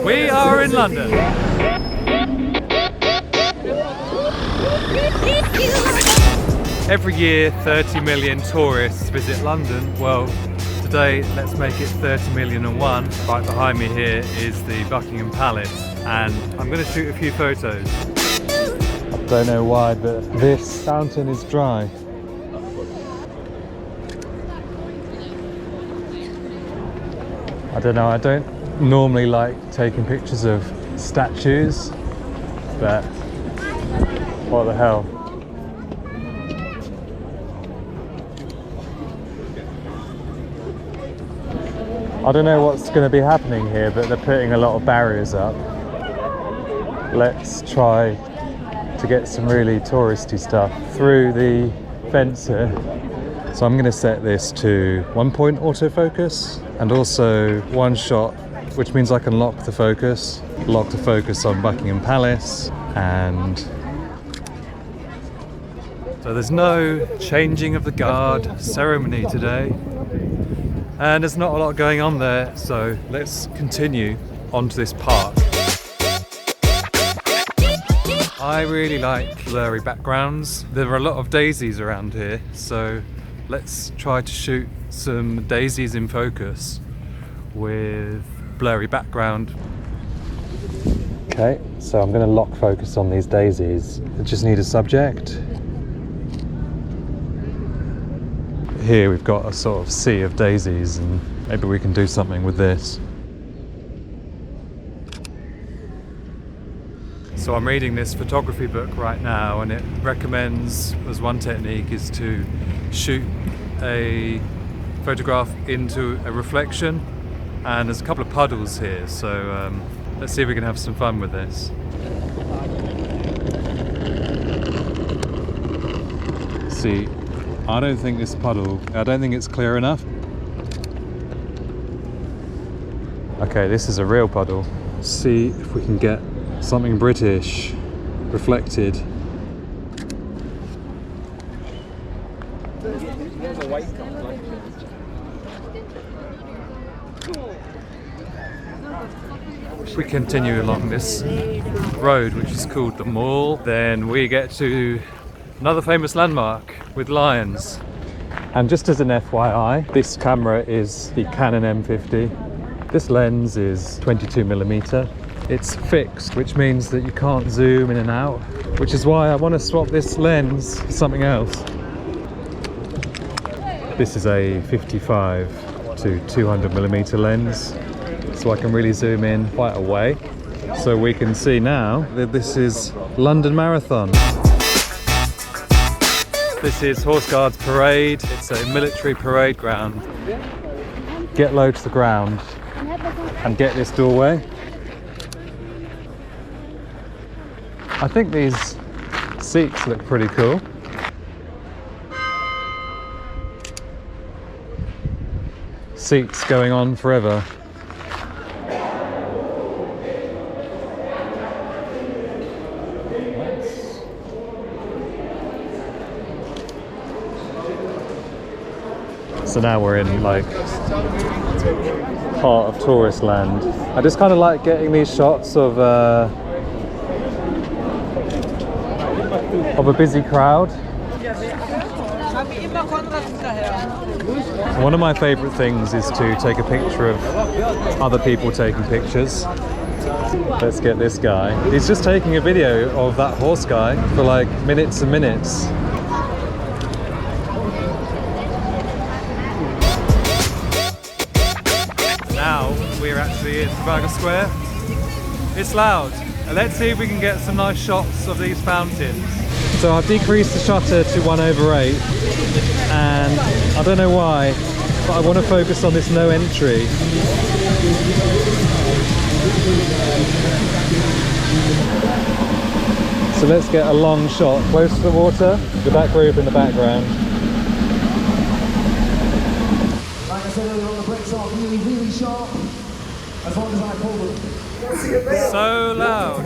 We are in London. Every year 30 million tourists visit London. Well, today let's make it 30,000,001. Right behind me here is the Buckingham Palace and I'm going to shoot a few photos. I don't know why, but this fountain is dry. I don't know, I don't normally like taking pictures of statues, but what the hell. I don't know what's going to be happening here, but they're putting a lot of barriers up. Let's try to get some really touristy stuff through the fence here. So I'm going to set this to 1-point autofocus and also one shot, which means I can lock the focus on Buckingham Palace. And so there's no changing of the guard ceremony today. And there's not a lot going on there, so let's continue onto this park. I really like blurry backgrounds. There are a lot of daisies around here, so let's try to shoot some daisies in focus with blurry background. Okay, so I'm going to lock focus on these daisies. I just need a subject. Here we've got a sort of sea of daisies and maybe we can do something with this. So I'm reading this photography book right now and it recommends as one technique is to shoot a photograph into a reflection, and there's a couple of puddles here, so let's see if we can have some fun with this. See, I don't think this puddle, I don't think it's clear enough. Okay, this is a real puddle. Let's see if we can get something British reflected. If we continue along this road, which is called the Mall, then we get to another famous landmark with lions. And just as an FYI, this camera is the Canon M50. This lens is 22mm. It's fixed, which means that you can't zoom in and out, which is why I want to swap this lens for something else. This is a 55 to 200mm lens, so I can really zoom in quite away. So we can see now that this is London Marathon. This is Horse Guards Parade. It's a military parade ground. Get low to the ground and get this doorway. I think these seats look pretty cool. Seats going on forever. So now we're in like part of tourist land. I just kind of like getting these shots of a busy crowd. One of my favourite things is to take a picture of other people taking pictures. Let's get this guy. He's just taking a video of that horse guy for like minutes and minutes. Now we're actually in Trafalgar Square. It's loud. Let's see if we can get some nice shots of these fountains. So I've decreased the shutter to 1/8, and I don't know why, but I want to focus on this no entry. So let's get a long shot close to the water with that group in the background. Like I said earlier on, the brakes are really, really sharp. As long as I pull them. So loud.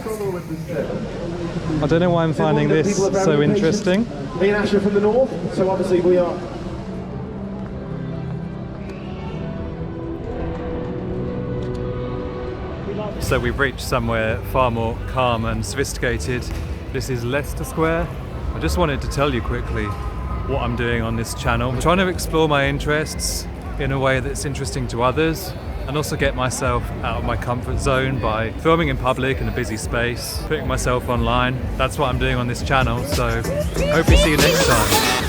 I don't know why I'm finding this so interesting. Me and Ash are from the north, so obviously we are. So we've reached somewhere far more calm and sophisticated. This is Leicester Square. I just wanted to tell you quickly what I'm doing on this channel. I'm trying to explore my interests in a way that's interesting to others, and also get myself out of my comfort zone by filming in public in a busy space, putting myself online. That's what I'm doing on this channel, so hopefully see you next time.